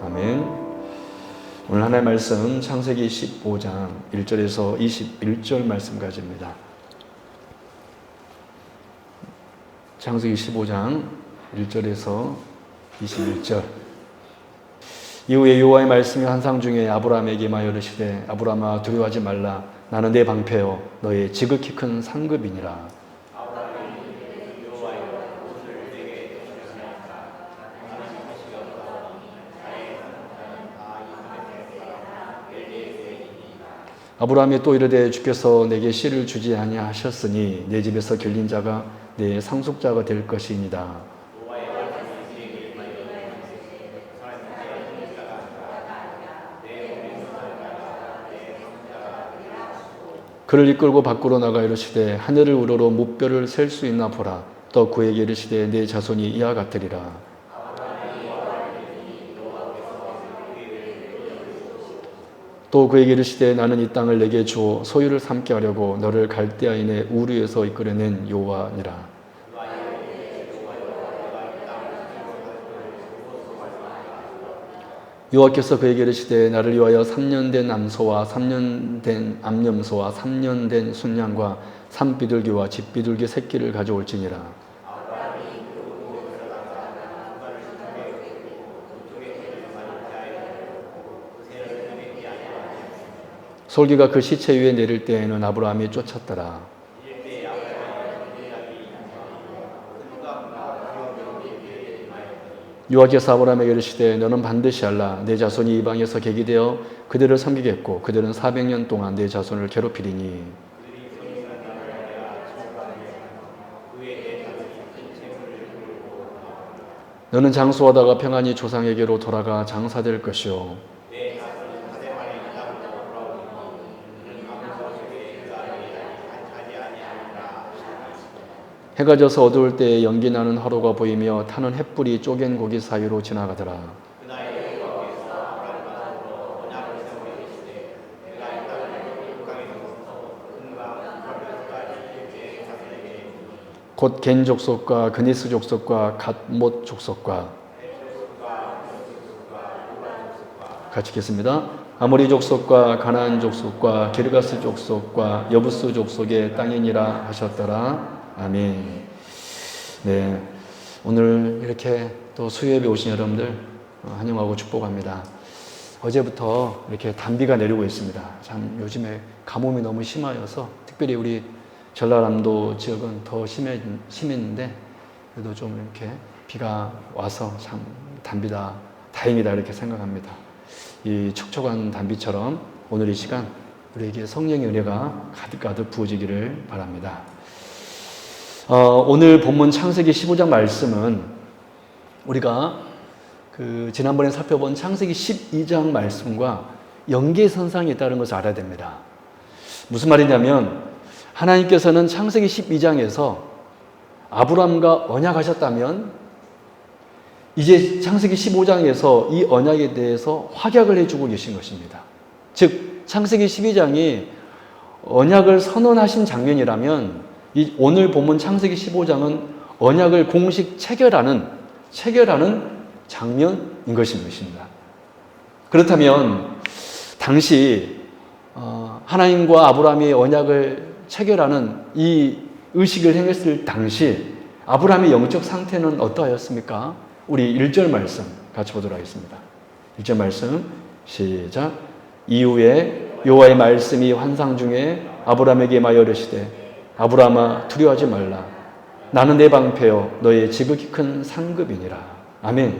아멘. 오늘 하나님의 말씀 창세기 15장 1절에서 21절 말씀까지입니다. 창세기 15장 1절에서 21절. 이후에 여호와의 말씀이 환상 중에 아브라함에게 임하여 이르시되 아브라함아 두려워하지 말라. 나는 내 방패요 너의 지극히 큰 상급이니라. 아브라함이 또 이르되 주께서 내게 씨를 주지 아니하셨으니 내 집에서 길린 자가 내 상속자가 될 것이니이다. 그를 이끌고 밖으로 나가 이르시되 하늘을 우러러 무뼈를 셀 수 있나 보라. 또 그에게 이르시되 내 자손이 이와 같으리라. 또 그에게 이르시되 나는 이 땅을 내게 주어 소유를 삼게 하려고 너를 갈대아인의 우르에서 이끌어낸 여호와니라. 여호와께서 그에게 이르시되 나를 위하여 3년 된 암소와 3년 된 암염소와 3년 된 순양과 산비둘기와 집비둘기 새끼를 가져올지니라. 솔기가 그 시체 위에 내릴 때에는 아브라함이 쫓았더라. 여호와께서 아브라함에게 이르시되 너는 반드시 알라. 내 자손이 이방에서 객이 되어 그들을 섬기겠고 그들은 400년 동안 내 자손을 괴롭히리니 너는 장수하다가 평안히 조상에게로 돌아가 장사될 것이요 해가 져서 어두울 때에 연기 나는 화로가 보이며 타는 횃불이 쪼갠 고기 사이로 지나가더라. 곧 겐 족속과 그니스 족속과 갓못 족속과 같이 읽겠습니다. 아모리 족속과 가나안 족속과 기르가스 족속과 여부스 족속의 땅이니라 하셨더라. 아멘. 네, 오늘 이렇게 또 수요예배 오신 여러분들 환영하고 축복합니다. 어제부터 이렇게 단비가 내리고 있습니다. 참 요즘에 가뭄이 너무 심하여서 특별히 우리 전라남도 지역은 더 심했는데 그래도 좀 이렇게 비가 와서 참 단비다, 다행이다 이렇게 생각합니다. 이 촉촉한 단비처럼 오늘 이 시간 우리에게 성령의 은혜가 가득가득 부어지기를 바랍니다. 오늘 본문 창세기 15장 말씀은 우리가 지난번에 살펴본 창세기 12장 말씀과 연계선상이 있다는 것을 알아야 됩니다. 무슨 말이냐면 하나님께서는 창세기 12장에서 아브람과 언약하셨다면 이제 창세기 15장에서 이 언약에 대해서 확약을 해주고 계신 것입니다. 즉 창세기 12장이 언약을 선언하신 장면이라면 이 오늘 본문 창세기 15장은 언약을 공식 체결하는 장면인 것입니다. 그렇다면 당시 하나님과 아브라함이 언약을 체결하는 이 의식을 행했을 당시 아브라함의 영적 상태는 어떠하였습니까? 우리 1절 말씀 같이 보도록 하겠습니다. 1절 말씀 시작. 이후에 여호와의 말씀이 환상 중에 아브라함에게 임하여 이르시되 아브라함아 두려워하지 말라. 나는 내 방패요 너의 지극히 큰 상급이니라. 아멘.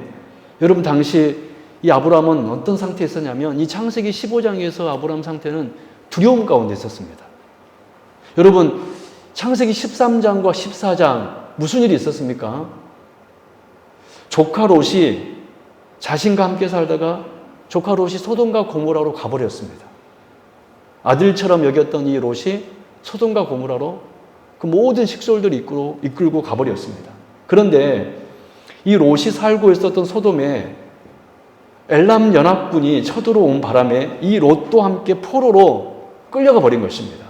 여러분 당시 이 아브라함은 어떤 상태에 있었냐면 이 창세기 15장에서 아브라함 상태는 두려움 가운데 있었습니다. 여러분 창세기 13장과 14장 무슨 일이 있었습니까? 조카 롯이 자신과 함께 살다가 조카 롯이 소돔과 고모라로 가버렸습니다. 아들처럼 여겼던 이 롯이 소돔과 고모라로 그 모든 식솔들을 이끌고 가버렸습니다. 그런데 이 롯이 살고 있었던 소돔에 엘람 연합군이 쳐들어온 바람에 이 롯도 함께 포로로 끌려가 버린 것입니다.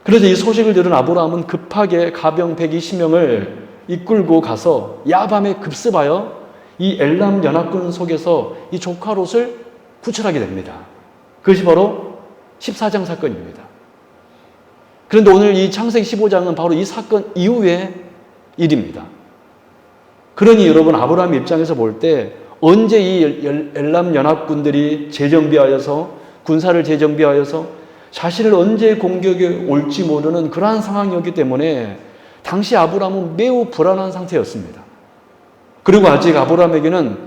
그래서 이 소식을 들은 아브라함은 급하게 가병 120명을 이끌고 가서 야밤에 급습하여 이 엘람 연합군 속에서 이 조카 롯을 구출하게 됩니다. 그것이 바로 14장 사건입니다. 그런데 오늘 이 창세기 15장은 바로 이 사건 이후의 일입니다. 그러니 여러분, 아브라함 입장에서 볼 때 언제 이 엘람 연합군들이 재정비하여서 군사를 재정비하여서 자신을 언제 공격에 올지 모르는 그러한 상황이었기 때문에 당시 아브라함은 매우 불안한 상태였습니다. 그리고 아직 아브라함에게는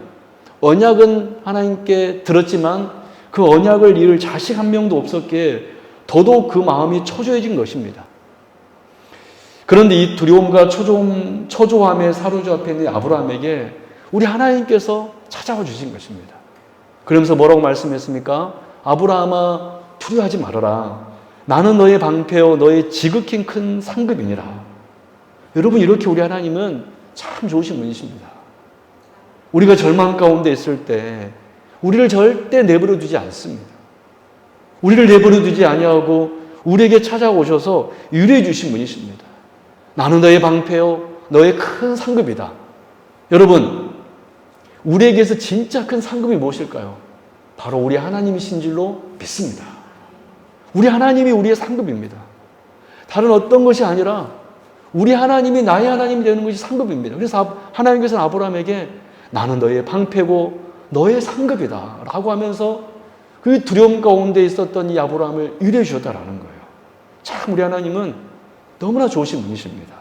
언약은 하나님께 들었지만 그 언약을 이을 자식 한 명도 없었기에 더더욱 그 마음이 초조해진 것입니다. 그런데 이 두려움과 초조함에 사로잡혀 있는 아브라함에게 우리 하나님께서 찾아와 주신 것입니다. 그러면서 뭐라고 말씀했습니까? 아브라함아, 두려워하지 말아라. 나는 너의 방패요 너의 지극히 큰 상급이니라. 여러분, 이렇게 우리 하나님은 참 좋으신 분이십니다. 우리가 절망 가운데 있을 때 우리를 절대 내버려 두지 않습니다. 우리를 내버려 두지 아니하고 우리에게 찾아오셔서 위로해 주신 분이십니다. 나는 너의 방패요 너의 큰 상급이다. 여러분, 우리에게서 진짜 큰 상급이 무엇일까요? 바로 우리 하나님이신 줄로 믿습니다. 우리 하나님이 우리의 상급입니다. 다른 어떤 것이 아니라 우리 하나님이 나의 하나님이 되는 것이 상급입니다. 그래서 하나님께서는 아브라함에게 나는 너의 방패고 너의 상급이다 라고 하면서 그 두려움 가운데 있었던 이 아브라함을 위로해 주셨다라는 거예요. 참 우리 하나님은 너무나 좋으신 분이십니다.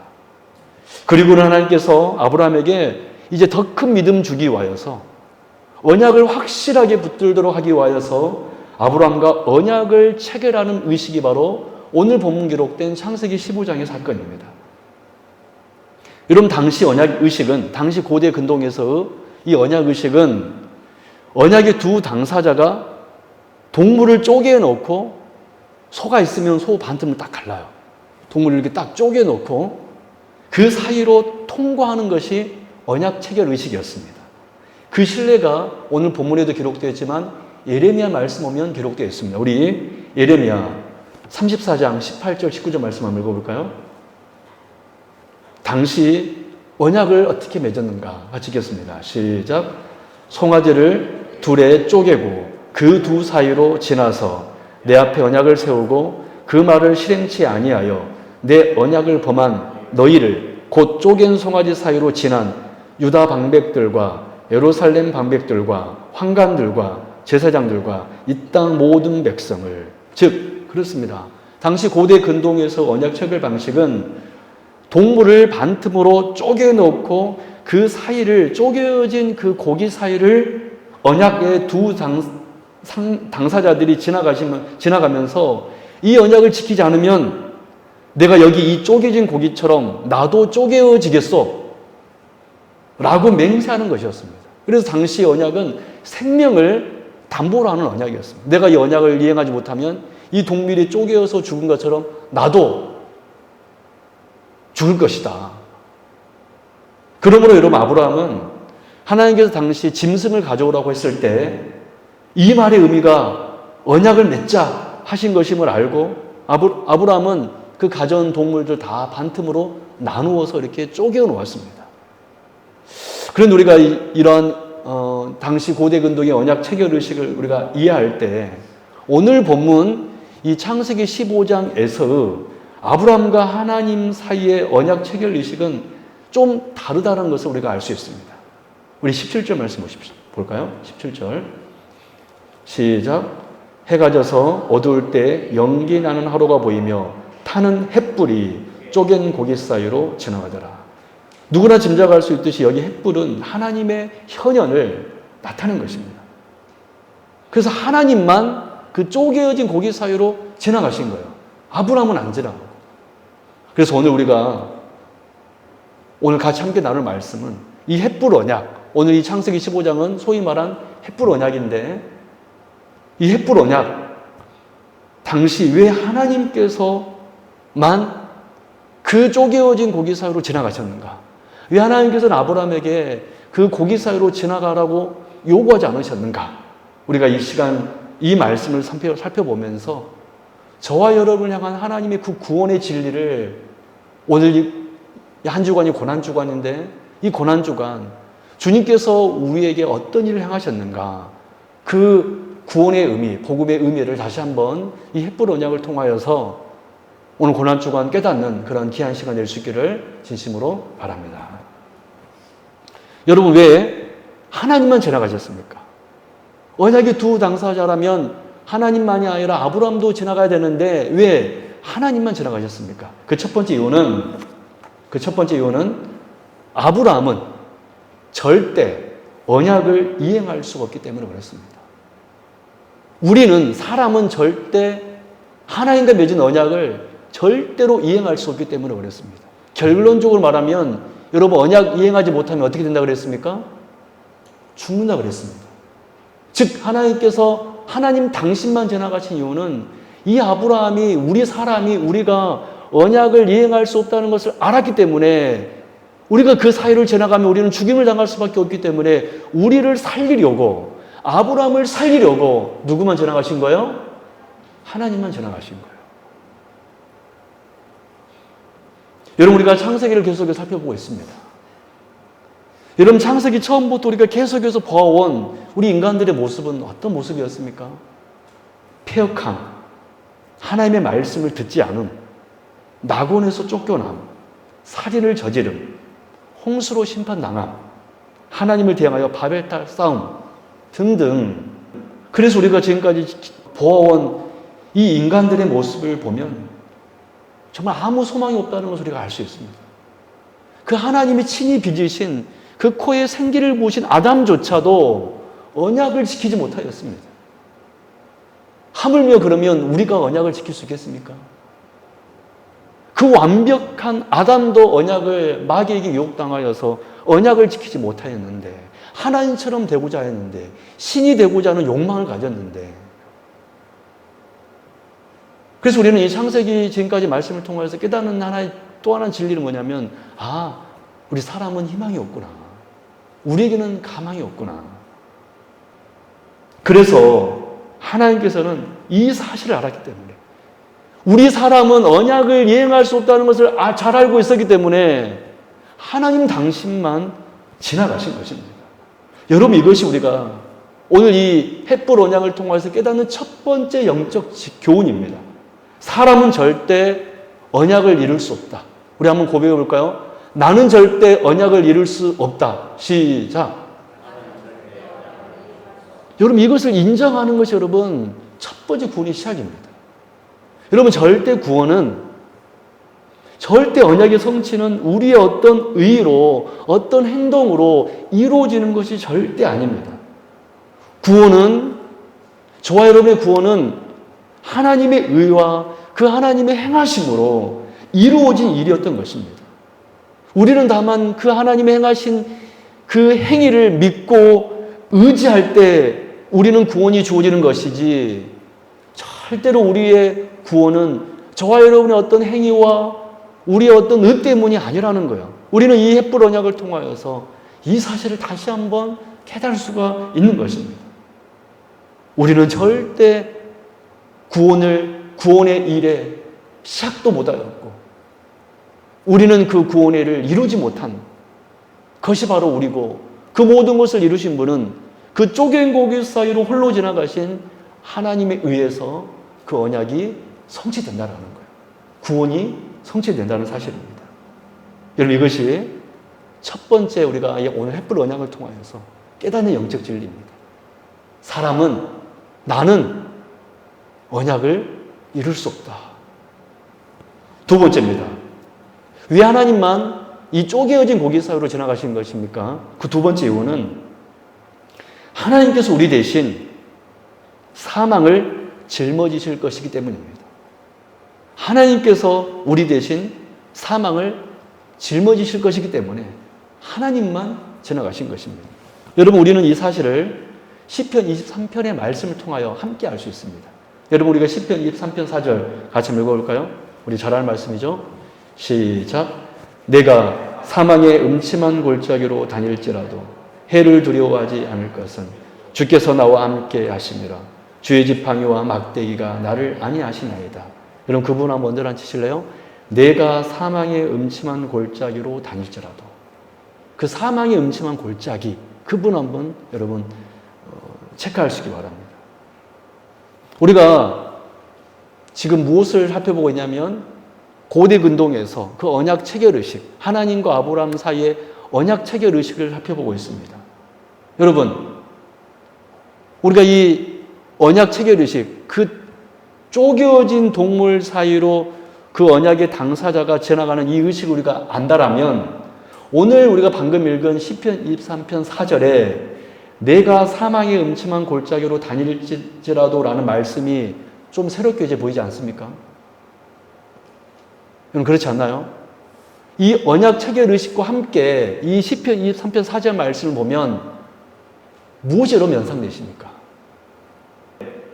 그리고는 하나님께서 아브라함에게 이제 더 큰 믿음 주기 위하여서 언약을 확실하게 붙들도록 하기 위하여서 아브라함과 언약을 체결하는 의식이 바로 오늘 본문 기록된 창세기 15장의 사건입니다. 여러분, 당시 언약 의식은, 당시 고대 근동에서 이 언약 의식은 언약의 두 당사자가 동물을 쪼개 놓고, 소가 있으면 소 반틈을 딱 갈라요. 동물을 이렇게 딱 쪼개 놓고 그 사이로 통과하는 것이 언약 체결 의식이었습니다. 그 신뢰가 오늘 본문에도 기록되어 있지만 예레미야 말씀 오면 기록되어 있습니다. 우리 예레미야 34장 18절 19절 말씀 한번 읽어볼까요? 당시 언약을 어떻게 맺었는가 같이 읽겠습니다. 시작. 송아지를 둘에 쪼개고 그 두 사이로 지나서 내 앞에 언약을 세우고 그 말을 실행치 아니하여 내 언약을 범한 너희를 곧 쪼갠 송아지 사이로 지난 유다 방백들과 예루살렘 방백들과 환관들과 제사장들과 이 땅 모든 백성을, 즉 그렇습니다. 당시 고대 근동에서 언약 체결 방식은 동물을 반틈으로 쪼개놓고 그 사이를, 쪼개진 그 고기 사이를 언약의 두 당사자들이 지나가면서 이 언약을 지키지 않으면 내가 여기 이 쪼개진 고기처럼 나도 쪼개어지겠소 라고 맹세하는 것이었습니다. 그래서 당시 언약은 생명을 담보로 하는 언약이었습니다. 내가 이 언약을 이행하지 못하면 이 동물이 쪼개어서 죽은 것처럼 나도 죽을 것이다. 그러므로 여러분, 아브라함은 하나님께서 당시 짐승을 가져오라고 했을 때 이 말의 의미가 언약을 맺자 하신 것임을 알고 아브라함은 그 가져온 동물들 다 반틈으로 나누어서 이렇게 쪼개어 놓았습니다. 그런데 우리가 이러한 당시 고대 근동의 언약 체결 의식을 우리가 이해할 때 오늘 본문 이 창세기 15장에서 아브라함과 하나님 사이의 언약 체결 의식은 좀 다르다는 것을 우리가 알 수 있습니다. 우리 17절 말씀 보십시오. 볼까요? 17절 시작. 해가 져서 어두울 때 연기 나는 하루가 보이며 타는 햇불이 쪼갠 고기 사이로 지나가더라. 누구나 짐작할 수 있듯이 여기 햇불은 하나님의 현현을 나타낸 것입니다. 그래서 하나님만 그 쪼개어진 고기 사이로 지나가신 거예요. 아브라함은 안 지나가고. 그래서 오늘 같이 함께 나눌 말씀은 이 햇불 언약, 오늘 이 창세기 15장은 소위 말한 햇불 언약인데 이 햇불 언약, 당시 왜 하나님께서만 그 쪼개어진 고기 사이로 지나가셨는가? 왜 하나님께서는 아브라함에게 그 고기 사이로 지나가라고 요구하지 않으셨는가? 우리가 이 시간 이 말씀을 살펴보면서 저와 여러분을 향한 하나님의 그 구원의 진리를, 오늘 한 주간이 고난주간인데 이 고난주간 주님께서 우리에게 어떤 일을 행하셨는가, 그 구원의 의미, 복음의 의미를 다시 한번 이 햇불 언약을 통하여서 오늘 고난주간 깨닫는 그런 귀한 시간 될 수 있기를 진심으로 바랍니다. 여러분, 왜 하나님만 지나가셨습니까? 언약의 두 당사자라면 하나님만이 아니라 아브라함도 지나가야 되는데 왜 하나님만 지나가셨습니까? 그 첫 번째 이유는 아브라함은 절대 언약을 이행할 수가 없기 때문에 그렇습니다. 우리는, 사람은 절대 하나님과 맺은 언약을 절대로 이행할 수 없기 때문에 그렇습니다. 결론적으로 말하면 여러분, 언약 이행하지 못하면 어떻게 된다 그랬습니까? 죽는다 그랬습니다. 즉 하나님께서, 하나님 당신만 지나가신 이유는 이 아브라함이, 우리가 언약을 이행할 수 없다는 것을 알았기 때문에, 우리가 그 사이를 지나가면 우리는 죽임을 당할 수밖에 없기 때문에 우리를 살리려고, 아브라함을 살리려고 누구만 지나가신 거예요? 하나님만 지나가신 거예요. 여러분, 우리가 창세기를 계속해서 살펴보고 있습니다. 여러분, 창세기 처음부터 우리가 계속해서 보아온 우리 인간들의 모습은 어떤 모습이었습니까? 패역함, 하나님의 말씀을 듣지 않음, 낙원에서 쫓겨남, 살인을 저지름, 홍수로 심판당함, 하나님을 대항하여 바벨탑 싸움 등등. 그래서 우리가 지금까지 보아온 이 인간들의 모습을 보면 정말 아무 소망이 없다는 것을 우리가 알 수 있습니다. 그 하나님이 친히 빚으신 그 코에 생기를 부으신 아담조차도 언약을 지키지 못하였습니다. 하물며 그러면 우리가 언약을 지킬 수 있겠습니까? 그 완벽한 아담도 언약을 마귀에게 유혹당하여서 언약을 지키지 못하였는데, 하나님처럼 되고자 했는데, 신이 되고자 하는 욕망을 가졌는데, 그래서 우리는 이 창세기 지금까지 말씀을 통해서 깨닫는 또 하나의 진리는 뭐냐면, 우리 사람은 희망이 없구나. 우리에게는 가망이 없구나. 그래서 하나님께서는 이 사실을 알았기 때문에, 우리 사람은 언약을 이행할 수 없다는 것을 잘 알고 있었기 때문에 하나님 당신만 지나가신 것입니다. 여러분, 이것이 우리가 오늘 이 햇불 언약을 통해서 깨닫는 첫 번째 영적 교훈입니다. 사람은 절대 언약을 이룰 수 없다. 우리 한번 고백해 볼까요? 나는 절대 언약을 이룰 수 없다. 시작. 여러분, 이것을 인정하는 것이 여러분 첫 번째 구원의 시작입니다. 여러분, 절대 언약의 성취는 우리의 어떤 의로, 어떤 행동으로 이루어지는 것이 절대 아닙니다. 저와 여러분의 구원은 하나님의 의와 그 하나님의 행하심으로 이루어진 일이었던 것입니다. 우리는 다만 그 하나님의 행하신 그 행위를 믿고 의지할 때 우리는 구원이 주어지는 것이지, 절대로 우리의 구원은 저와 여러분의 어떤 행위와 우리의 어떤 의 때문이 아니라는 거예요. 우리는 이 햇불 언약을 통하여서 이 사실을 다시 한번 깨달을 수가 있는 것입니다. 우리는 절대 구원의 일에 시작도 못하였고, 우리는 그 구원의 일을 이루지 못한 것이 바로 우리고, 그 모든 것을 이루신 분은 그 쪼갠 고기 사이로 홀로 지나가신 하나님에 의해서 그 언약이 성취된다는 거예요. 구원이 성취된다는 사실입니다. 여러분, 이것이 첫 번째 우리가 오늘 햇불 언약을 통하여서 깨닫는 영적 진리입니다. 나는 언약을 이룰 수 없다. 두 번째입니다. 왜 하나님만 이 쪼개어진 고기 사이로 지나가신 것입니까? 그 두 번째 이유는 하나님께서 우리 대신 사망을 짊어지실 것이기 때문입니다. 하나님께서 우리 대신 사망을 짊어지실 것이기 때문에 하나님만 지나가신 것입니다. 여러분, 우리는 이 사실을 시편 23편의 말씀을 통하여 함께 알 수 있습니다. 여러분, 우리가 시편 23편 4절 같이 읽어볼까요? 우리 잘 아는 말씀이죠. 시작. 내가 사망의 음침한 골짜기로 다닐지라도 해를 두려워하지 않을 것은 주께서 나와 함께 하심이라. 주의 지팡이와 막대기가 나를 안위하시나이다. 여러분, 그분 한번 언제나 치실래요? 내가 사망의 음침한 골짜기로 다닐지라도. 그 사망의 음침한 골짜기, 그분 한번 여러분 체크하시기 바랍니다. 우리가 지금 무엇을 살펴보고 있냐면 고대 근동에서 그 언약 체결 의식, 하나님과 아브라함 사이의 언약 체결 의식을 살펴보고 있습니다. 여러분, 우리가 이 언약 체결 의식, 그 쪼개어진 동물 사이로 그 언약의 당사자가 지나가는 이 의식을 우리가 안다라면 오늘 우리가 방금 읽은 시편 23편 4절에 내가 사망의 음침한 골짜기로 다닐지라도 라는 말씀이 좀 새롭게 이제 보이지 않습니까? 여러분 그렇지 않나요? 이 언약 체결 의식과 함께 이 시편 23편 4절 말씀을 보면 무엇이 여러분 연상되십니까?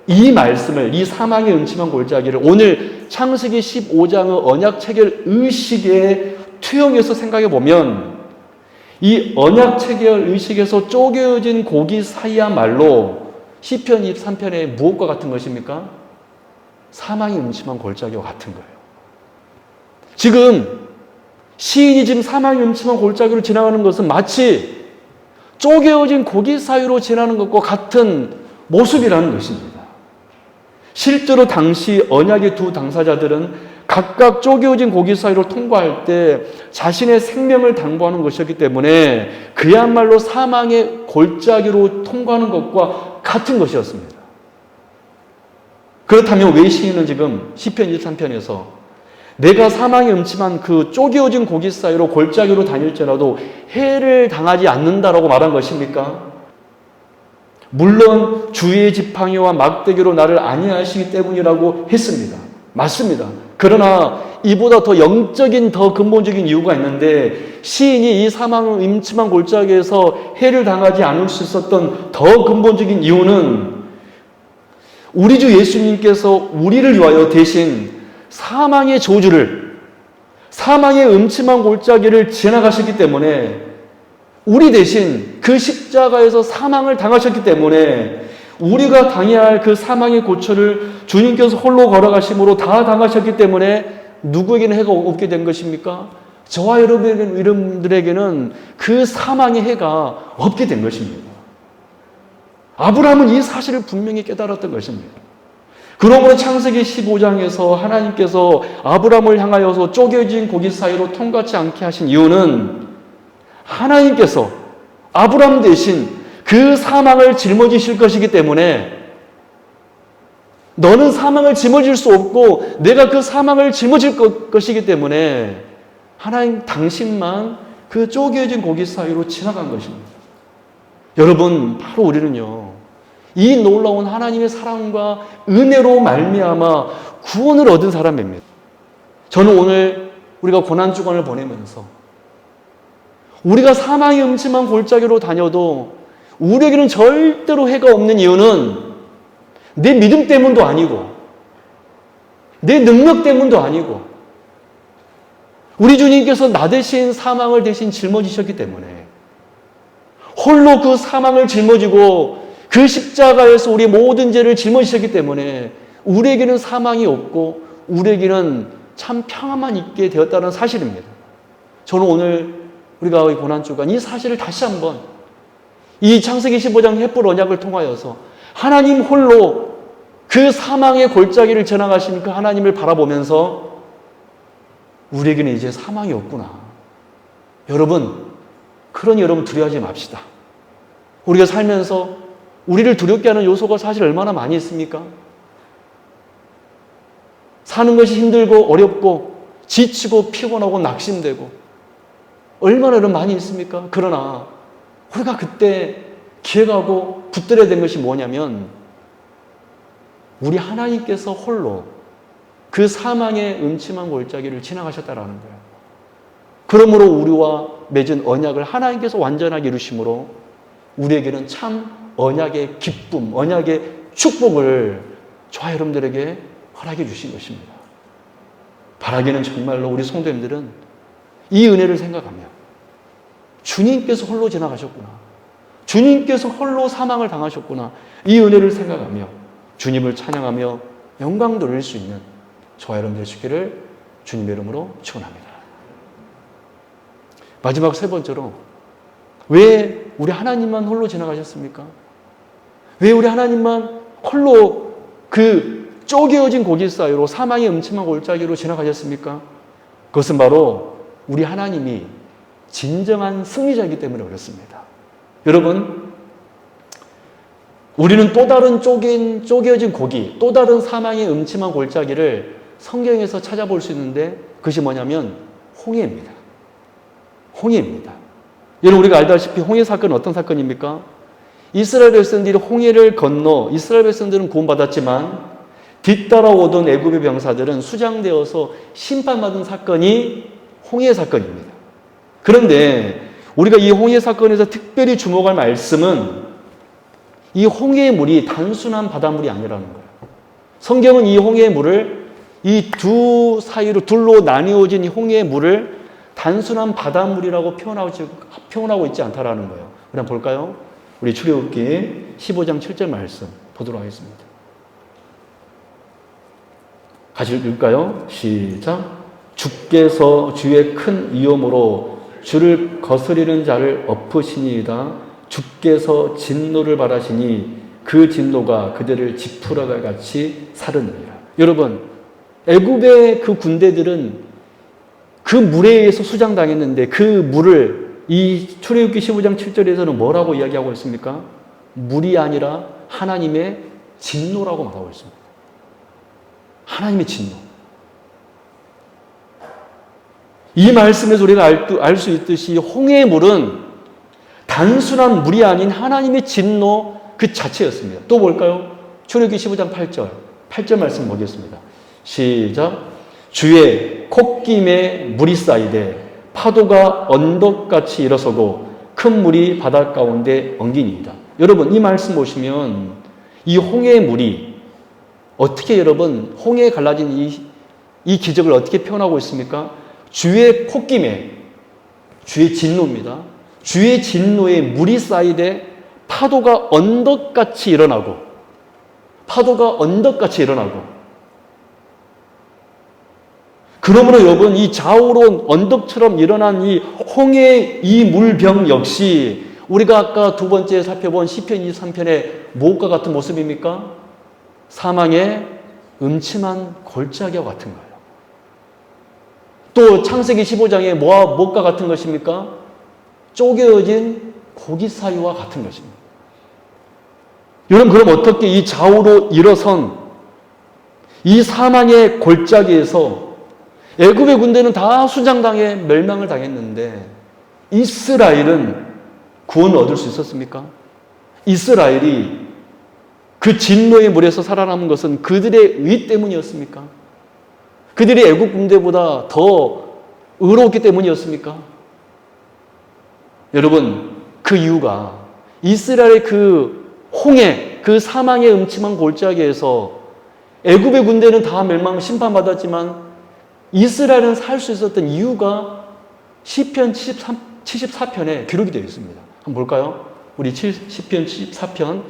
이 말씀을, 이 사망의 음침한 골짜기를 오늘 창세기 15장의 언약 체결 의식에 투영해서 생각해 보면 이 언약 체결 의식에서 쪼개어진 고기 사이야말로 시편 23편의 무엇과 같은 것입니까? 사망의 음침한 골짜기와 같은 거예요. 지금 시인이 지금 사망의 음침한 골짜기로 지나가는 것은 마치 쪼개어진 고기 사이로 지나는 것과 같은 모습이라는 것입니다. 실제로 당시 언약의 두 당사자들은 각각 쪼개어진 고기 사이로 통과할 때 자신의 생명을 당부하는 것이었기 때문에 그야말로 사망의 골짜기로 통과하는 것과 같은 것이었습니다. 그렇다면 왜 시인은 지금 시편 23편에서 내가 사망의 음침한 그 쪼개어진 고기 사이로 골짜기로 다닐지라도 해를 당하지 않는다라고 말한 것입니까? 물론 주의 지팡이와 막대기로 나를 안위하시기 때문이라고 했습니다. 맞습니다. 그러나 이보다 더 영적인, 더 근본적인 이유가 있는데 시인이 이 사망의 음침한 골짜기에서 해를 당하지 않을 수 있었던 더 근본적인 이유는 우리 주 예수님께서 우리를 위하여 대신 사망의 저주를, 사망의 음침한 골짜기를 지나가셨기 때문에 우리 대신 그 십자가에서 사망을 당하셨기 때문에 우리가 당해야 할 그 사망의 고초를 주님께서 홀로 걸어가심으로 다 당하셨기 때문에 누구에게는 해가 없게 된 것입니까? 저와 여러분들에게는 그 사망의 해가 없게 된 것입니다. 아브라함은 이 사실을 분명히 깨달았던 것입니다. 그러므로 창세기 15장에서 하나님께서 아브라함을 향하여서 쪼개진 고기 사이로 통과치 않게 하신 이유는 하나님께서 아브라함 대신 그 사망을 짊어지실 것이기 때문에 너는 사망을 짊어질 수 없고 내가 그 사망을 짊어질 것이기 때문에 하나님 당신만 그 쪼개진 고기 사이로 지나간 것입니다. 여러분, 바로 우리는요, 이 놀라운 하나님의 사랑과 은혜로 말미암아 구원을 얻은 사람입니다. 저는 오늘 우리가 고난주간을 보내면서 우리가 사망의 음침한 골짜기로 다녀도 우리에게는 절대로 해가 없는 이유는 내 믿음 때문도 아니고 내 능력 때문도 아니고 우리 주님께서 나 대신 사망을 대신 짊어지셨기 때문에 홀로 그 사망을 짊어지고 그 십자가에서 우리의 모든 죄를 짊어지셨기 때문에 우리에게는 사망이 없고 우리에게는 참 평안만 있게 되었다는 사실입니다. 저는 오늘 우리가 고난주간 이 사실을 다시 한번 이 창세기 15장 횃불 언약을 통하여서 하나님 홀로 그 사망의 골짜기를 지나가신 그 하나님을 바라보면서 우리에게는 이제 사망이 없구나. 여러분, 그러니 여러분 두려워하지 맙시다. 우리가 살면서 우리를 두렵게 하는 요소가 사실 얼마나 많이 있습니까? 사는 것이 힘들고 어렵고 지치고 피곤하고 낙심되고 얼마나 많이 있습니까? 그러나 우리가 그때 기억하고 붙들어야 된 것이 뭐냐면 우리 하나님께서 홀로 그 사망의 음침한 골짜기를 지나가셨다라는 거예요. 그러므로 우리와 맺은 언약을 하나님께서 완전하게 이루심으로 우리에게는 참 언약의 기쁨, 언약의 축복을 저와 여러분들에게 허락해 주신 것입니다. 바라기는 정말로 우리 성도님들은 이 은혜를 생각하며 주님께서 홀로 지나가셨구나. 주님께서 홀로 사망을 당하셨구나. 이 은혜를 생각하며 주님을 찬양하며 영광 돌릴 수 있는 저와 여러분들 되시기를 주님의 이름으로 축원합니다. 마지막 세 번째로 왜 우리 하나님만 홀로 지나가셨습니까? 왜 우리 하나님만 홀로 그 쪼개어진 고기 사이로 사망의 음침한 골짜기로 지나가셨습니까? 그것은 바로 우리 하나님이 진정한 승리자이기 때문에 그렇습니다. 여러분, 우리는 또 다른 쪼개어진 고기, 또 다른 사망의 음침한 골짜기를 성경에서 찾아볼 수 있는데 그것이 뭐냐면 홍해입니다. 홍해입니다. 여러분, 우리가 알다시피 홍해 사건은 어떤 사건입니까? 이스라엘 백성들이 홍해를 건너 이스라엘 백성들은 구원받았지만 뒤따라오던 애굽의 병사들은 수장되어서 심판받은 사건이 홍해 사건입니다. 그런데 우리가 이 홍해 사건에서 특별히 주목할 말씀은 이 홍해의 물이 단순한 바닷물이 아니라는 거예요. 성경은 이 홍해의 물을 이 두 사이로 둘로 나뉘어진 이 홍해의 물을 단순한 바닷물이라고 표현하고 있지 않다라는 거예요. 그럼 볼까요? 우리 출애굽기 15장 7절 말씀 보도록 하겠습니다. 같이 읽을까요? 시작. 주께서 주의 큰 위엄으로 주를 거스리는 자를 엎으시니이다. 주께서 진노를 바라시니 그 진노가 그들을 지푸라기 같이 사르느니라. 여러분, 애굽의 그 군대들은 그 물에 의해서 수장당했는데 그 물을 이 출애굽기 15장 7절에서는 뭐라고 이야기하고 있습니까? 물이 아니라 하나님의 진노라고 말하고 있습니다. 하나님의 진노. 이 말씀에서 우리가 알 수 있듯이 홍해의 물은 단순한 물이 아닌 하나님의 진노 그 자체였습니다. 또 볼까요? 출애굽기 15장 8절. 8절 말씀 보겠습니다. 시작. 주의 콧김에 물이 쌓이되 파도가 언덕같이 일어서고 큰 물이 바다 가운데 엉기니이다. 여러분, 이 말씀 보시면 이 홍해의 물이 어떻게 여러분 홍해에 갈라진 이 기적을 어떻게 표현하고 있습니까? 주의 콧김에 주의 진노입니다. 주의 진노에 물이 쌓이되 파도가 언덕같이 일어나고 그러므로 여러분 이 좌우로 언덕처럼 일어난 이 홍해의 이 물병 역시 우리가 아까 두 번째 살펴본 시편 23편의 무엇과 같은 모습입니까? 사망의 음침한 골짜기와 같은 거예요. 또 창세기 15장에 무엇과 같은 것입니까? 쪼개어진 고기 사이와 같은 것입니다. 여러분, 그럼 어떻게 이 좌우로 일어선 이 사망의 골짜기에서 애굽의 군대는 다 수장당해 멸망을 당했는데 이스라엘은 구원을 얻을 수 있었습니까? 이스라엘이 그 진노의 물에서 살아남은 것은 그들의 의 때문이었습니까? 그들이 애굽 군대보다 더 의로웠기 때문이었습니까? 여러분, 그 이유가 이스라엘의 그 홍해, 그 사망의 음침한 골짜기에서 애굽의 군대는 다 멸망 심판받았지만 이스라엘은 살 수 있었던 이유가 시편 74편에 기록이 되어 있습니다. 한번 볼까요? 우리 시편 74편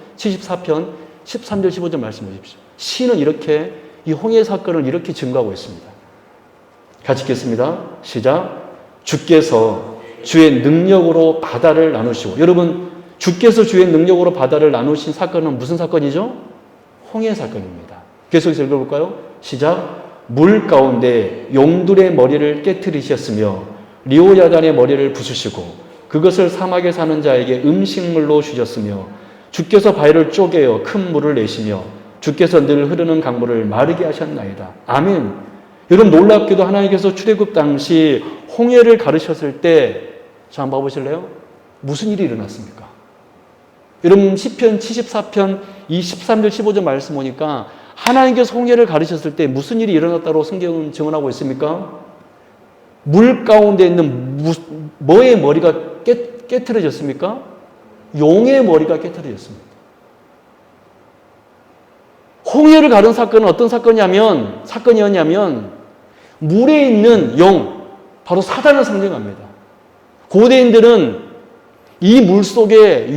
13절 15절 말씀 보십시오. 시는 이렇게 이 홍해 사건을 이렇게 증거하고 있습니다. 같이 읽겠습니다. 시작. 주께서 주의 능력으로 바다를 나누시고, 여러분 주께서 주의 능력으로 바다를 나누신 사건은 무슨 사건이죠? 홍해 사건입니다. 계속해서 읽어볼까요? 시작. 물 가운데 용들의 머리를 깨트리셨으며 리오야단의 머리를 부수시고 그것을 사막에 사는 자에게 음식물로 주셨으며 주께서 바위를 쪼개어 큰 물을 내시며 주께서 늘 흐르는 강물을 마르게 하셨나이다. 아멘. 여러분, 놀랍게도 하나님께서 출애굽 당시 홍해를 가르셨을 때, 자 한번 봐보실래요? 무슨 일이 일어났습니까? 여러분, 시편 74편 23절 15절 말씀 보니까 하나님께서 홍해를 가르쳤을 때 무슨 일이 일어났다고 성경은 증언하고 있습니까? 물 가운데 있는 뭐의 머리가 깨트려졌습니까? 용의 머리가 깨트려졌습니다. 홍해를 가른 사건은 어떤 사건이었냐면 물에 있는 용, 바로 사단을 상징합니다. 고대인들은 이 물 속에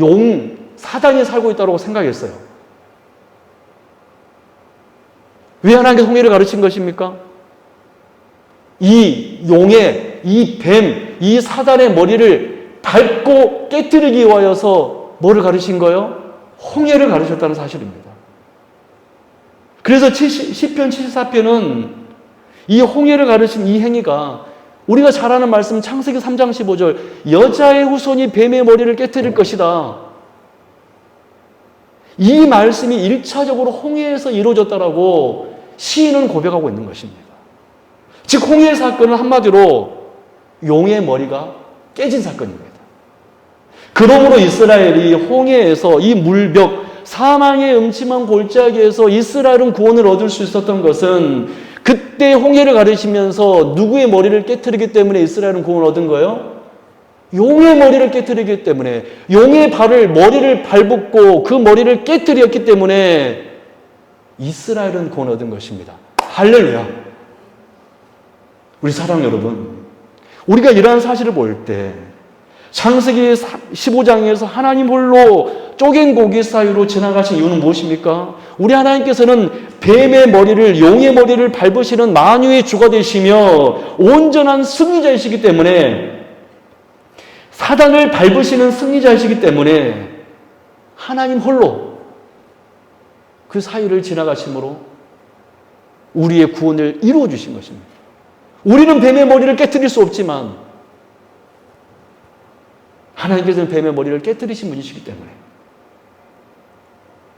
사단이 살고 있다고 생각했어요. 왜 하나님께서 홍해를 가르친 것입니까? 이 용의, 이 뱀, 이 사단의 머리를 밟고 깨뜨리기 위하여서 뭐를 가르친 거예요? 홍해를 가르쳤다는 사실입니다. 그래서 시편 74편은 이 홍해를 가르친 이 행위가 우리가 잘 아는 말씀 창세기 3장 15절 여자의 후손이 뱀의 머리를 깨뜨릴 것이다. 이 말씀이 1차적으로 홍해에서 이루어졌다라고 시인은 고백하고 있는 것입니다. 즉 홍해 사건은 한마디로 용의 머리가 깨진 사건입니다. 그러므로 이스라엘이 홍해에서 이 물벽 사망의 음침한 골짜기에서 이스라엘은 구원을 얻을 수 있었던 것은 그때 홍해를 가르치면서 누구의 머리를 깨뜨리기 때문에 이스라엘은 구원을 얻은 거예요? 용의 머리를 깨뜨리기 때문에 용의 머리를 밟고 그 머리를 깨뜨렸기 때문에 이스라엘은 구원을 얻은 것입니다. 할렐루야. 우리 사랑 여러분, 우리가 이러한 사실을 볼 때 창세기 15장에서 하나님 홀로 쪼갠 고기 사이로 지나가신 이유는 무엇입니까? 우리 하나님께서는 뱀의 머리를 용의 머리를 밟으시는 만유의 주가 되시며 온전한 승리자이시기 때문에 사단을 밟으시는 승리자이시기 때문에 하나님 홀로 그 사이를 지나가심으로 우리의 구원을 이루어 주신 것입니다. 우리는 뱀의 머리를 깨뜨릴 수 없지만 하나님께서는 뱀의 머리를 깨뜨리신 분이시기 때문에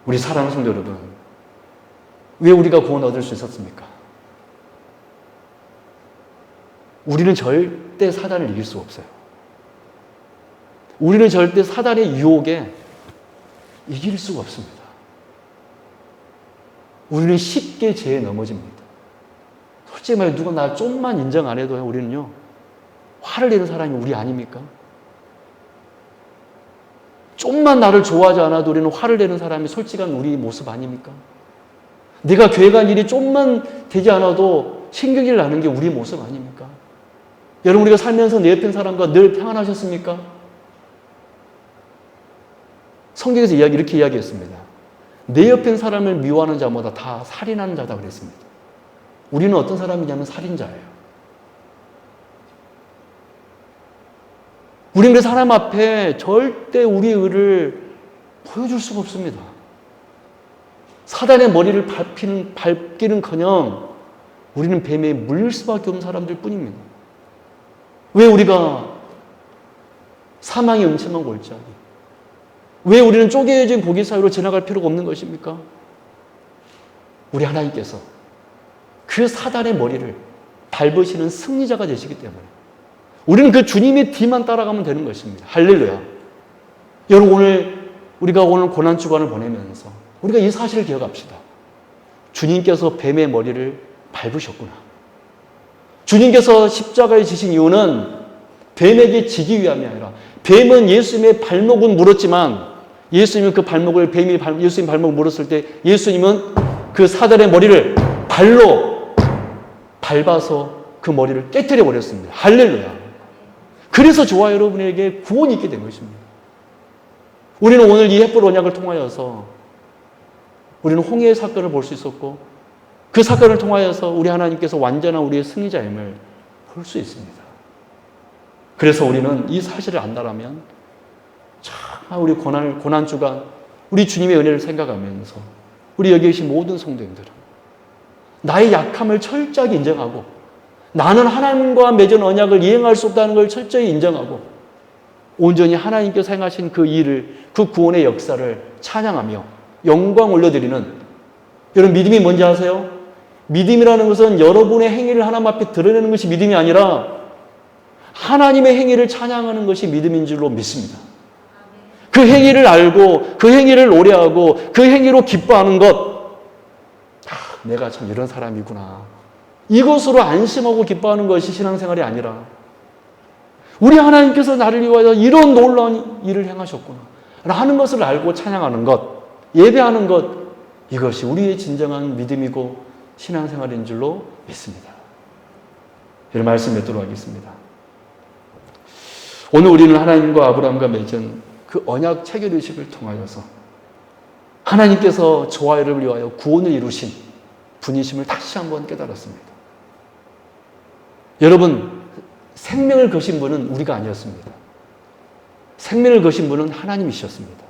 우리 사랑하는 성도 여러분, 왜 우리가 구원 얻을 수 있었습니까? 우리는 절대 사단을 이길 수 없어요. 우리는 절대 사단의 유혹에 이길 수가 없습니다. 우리는 쉽게 죄에 넘어집니다. 솔직히 말해 누가 나 좀만 인정 안 해도 우리는요, 화를 내는 사람이 우리 아닙니까? 좀만 나를 좋아하지 않아도 우리는 화를 내는 사람이 솔직한 우리 모습 아닙니까? 내가 교회 간 일이 좀만 되지 않아도 신경질 나는 게 우리 모습 아닙니까? 여러분, 우리가 살면서 내 옆에 사람과 늘 평안하셨습니까? 성경에서 이렇게 이야기했습니다. 내 옆에 사람을 미워하는 자마다 다 살인하는 자다 그랬습니다. 우리는 어떤 사람이냐면 살인자예요. 우리는 그 사람 앞에 절대 우리의 의를 보여줄 수가 없습니다. 사단의 머리를 밟기는커녕 우리는 뱀에 물릴 수밖에 없는 사람들 뿐입니다. 왜 우리가 사망의 음침한 골짜기, 왜 우리는 쪼개진 고기 사이로 지나갈 필요가 없는 것입니까? 우리 하나님께서 그 사단의 머리를 밟으시는 승리자가 되시기 때문에 우리는 그 주님의 뒤만 따라가면 되는 것입니다. 할렐루야. 여러분, 우리가 오늘 고난주간을 보내면서 우리가 이 사실을 기억합시다. 주님께서 뱀의 머리를 밟으셨구나. 주님께서 십자가에 지신 이유는 뱀에게 지기 위함이 아니라, 뱀은 예수님의 발목은 물었지만 예수님은 그 발목을 예수님 발목을 물었을 때 예수님은 그 사단의 머리를 발로 밟아서 그 머리를 깨뜨려 버렸습니다. 할렐루야. 그래서 저와 여러분에게 구원이 있게 된 것입니다. 우리는 오늘 이 햇불 언약을 통하여서 우리는 홍해의 사건을 볼 수 있었고, 그 사건을 통하여서 우리 하나님께서 완전한 우리의 승리자임을 볼 수 있습니다. 그래서 우리는 이 사실을 안다라면 정말 우리 고난주간 우리 주님의 은혜를 생각하면서 우리 여기 계신 모든 성도님들은 나의 약함을 철저하게 인정하고, 나는 하나님과 맺은 언약을 이행할 수 없다는 걸 철저히 인정하고, 온전히 하나님께서 행하신 그 일을, 그 구원의 역사를 찬양하며 영광 올려드리는, 여러분, 믿음이 뭔지 아세요? 믿음이라는 것은 여러분의 행위를 하나님 앞에 드러내는 것이 믿음이 아니라 하나님의 행위를 찬양하는 것이 믿음인 줄로 믿습니다. 그 행위를 알고 그 행위를 노래하고 그 행위로 기뻐하는 것, 내가 참 이런 사람이구나, 이것으로 안심하고 기뻐하는 것이 신앙생활이 아니라, 우리 하나님께서 나를 위하여 이런 놀라운 일을 행하셨구나 라는 것을 알고 찬양하는 것, 예배하는 것, 이것이 우리의 진정한 믿음이고 신앙생활인 줄로 믿습니다. 이런 말씀 맺도록 하겠습니다. 오늘 우리는 하나님과 아브라함과 맺은 그 언약 체결 의식을 통하여서 하나님께서 저와 여러분을 위하여 구원을 이루신 분이심을 다시 한번 깨달았습니다. 여러분, 생명을 거신 분은 우리가 아니었습니다. 생명을 거신 분은 하나님이셨습니다.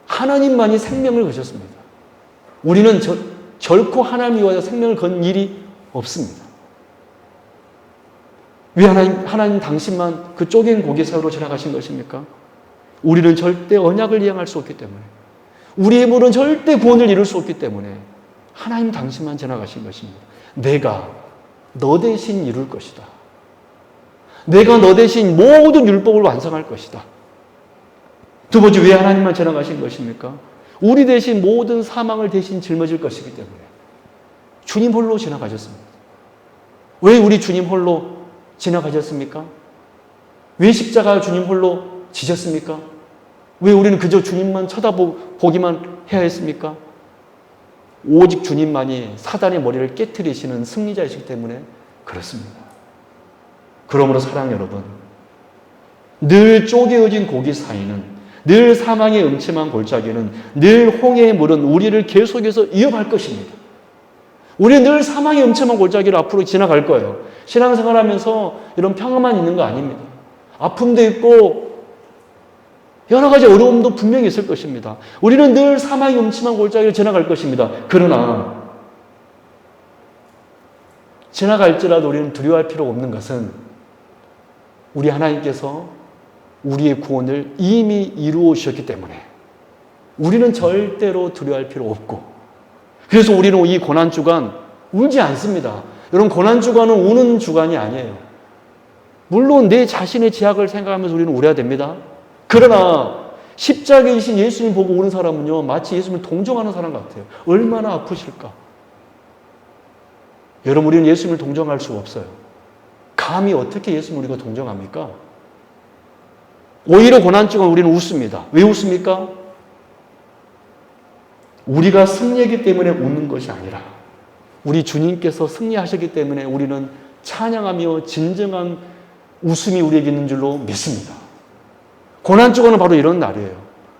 하나님만이 생명을 거셨습니다. 우리는 결코 하나님 위하여 생명을 건 일이 없습니다. 왜 하나님 당신만 그 쪼갠 고기 사이로 지나가신 것입니까? 우리는 절대 언약을 이행할 수 없기 때문에, 우리의 힘으로는 절대 구원을 이룰 수 없기 때문에 하나님 당신만 지나가신 것입니다. 내가 너 대신 이룰 것이다. 내가 너 대신 모든 율법을 완성할 것이다. 두 번째, 왜 하나님만 지나가신 것입니까? 우리 대신 모든 사망을 대신 짊어질 것이기 때문에 주님 홀로 지나가셨습니다. 왜 우리 주님 홀로 지나가셨습니까? 왜 십자가 주님 홀로 지셨습니까? 왜 우리는 그저 주님만 쳐다보기만 해야 했습니까? 오직 주님만이 사단의 머리를 깨트리시는 승리자이시기 때문에 그렇습니다. 그러므로 사랑 여러분, 늘 쪼개어진 고기 사이는, 늘 사망의 음침한 골짜기는, 늘 홍해의 물은 우리를 계속해서 위협할 것입니다. 우리는 늘 사망의 음침한 골짜기를 앞으로 지나갈 거예요. 신앙생활하면서 이런 평화만 있는 거 아닙니다. 아픔도 있고 여러 가지 어려움도 분명히 있을 것입니다. 우리는 늘 사망의 음침한 골짜기를 지나갈 것입니다. 그러나 지나갈지라도 우리는 두려워할 필요가 없는 것은 우리 하나님께서 우리의 구원을 이미 이루어 주셨기 때문에 우리는 절대로 두려워할 필요 없고, 그래서 우리는 이 고난주간 울지 않습니다. 여러분, 고난주간은 우는 주간이 아니에요. 물론 내 자신의 제약을 생각하면서 우리는 울어야 됩니다. 그러나 십자가에 계신 예수님 보고 우는 사람은요, 마치 예수님을 동정하는 사람 같아요. 얼마나 아프실까? 여러분, 우리는 예수님을 동정할 수가 없어요. 감히 어떻게 예수님을 우리가 동정합니까? 오히려 고난주간 우리는 웃습니다. 왜 웃습니까? 우리가 승리했기 때문에 웃는 것이 아니라 우리 주님께서 승리하셨기 때문에 우리는 찬양하며 진정한 웃음이 우리에게 있는 줄로 믿습니다. 고난주간은 바로 이런 날이에요.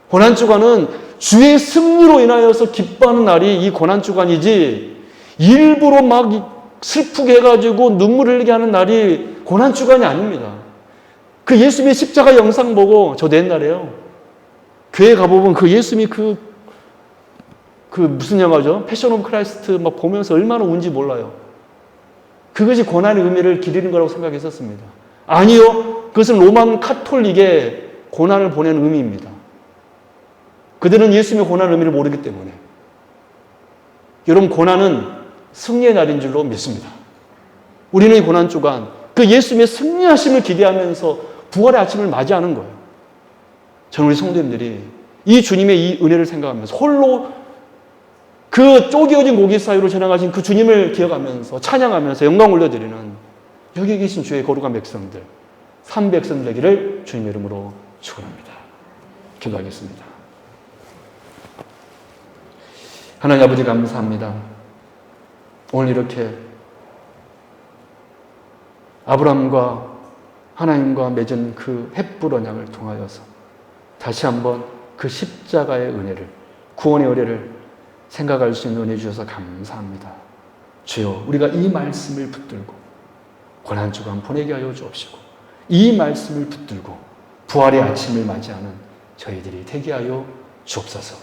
고난주간은 주의 승리로 인하여서 기뻐하는 날이 이 고난주간이지, 일부러 막 슬프게 해가지고 눈물 흘리게 하는 날이 고난주간이 아닙니다. 그 예수님의 십자가 영상 보고, 저도 옛날에요, 교회 가보면 그 예수님이 그 무슨 영화죠? 패션 오브 크라이스트 막 보면서 얼마나 운지 몰라요. 그것이 고난의 의미를 기리는 거라고 생각했었습니다. 아니요. 그것은 로만 카톨릭의 고난을 보내는 의미입니다. 그들은 예수님의 고난의 의미를 모르기 때문에. 여러분, 고난은 승리의 날인 줄로 믿습니다. 우리는 이 고난주간 그 예수님의 승리하심을 기대하면서 부활의 아침을 맞이하는 거예요. 저는 우리 성도님들이 이 주님의 이 은혜를 생각하면서 홀로 그 쪼개어진 고기 사이로 지나가신 그 주님을 기억하면서 찬양하면서 영광 올려드리는 여기 계신 주의 거룩한 백성들, 산 백성 되기를 주님의 이름으로 축원합니다. 기도하겠습니다. 하나님 아버지, 감사합니다. 오늘 이렇게 아브라함과 하나님과 맺은 그 횃불 언약을 통하여서 다시 한번 그 십자가의 은혜를, 구원의 은혜를 생각할 수 있는 은혜 주셔서 감사합니다. 주여, 우리가 이 말씀을 붙들고 고난주간 보내게 하여 주옵시고, 이 말씀을 붙들고 부활의 아침을 맞이하는 저희들이 되게 하여 주옵소서.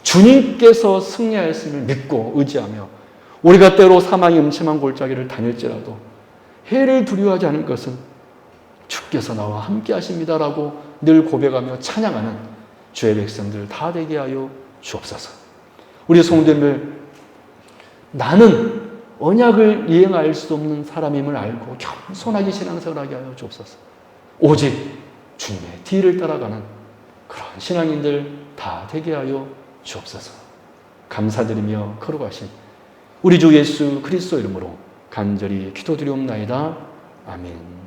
주님께서 승리하였음을 믿고 의지하며 우리가 때로 사망의 음침한 골짜기를 다닐지라도 해를 두려워하지 않을 것은 주께서 나와 함께 하십니다라고 늘 고백하며 찬양하는 주의 백성들 다 되게 하여 주옵소서. 우리 성도님들, 나는 언약을 이행할 수 없는 사람임을 알고 겸손하게 신앙생활하게 하여 주옵소서. 오직 주님의 뒤를 따라가는 그런 신앙인들 다 되게 하여 주옵소서. 감사드리며 거룩하신 우리 주 예수 그리스도 이름으로 간절히 기도드리옵나이다. 아멘.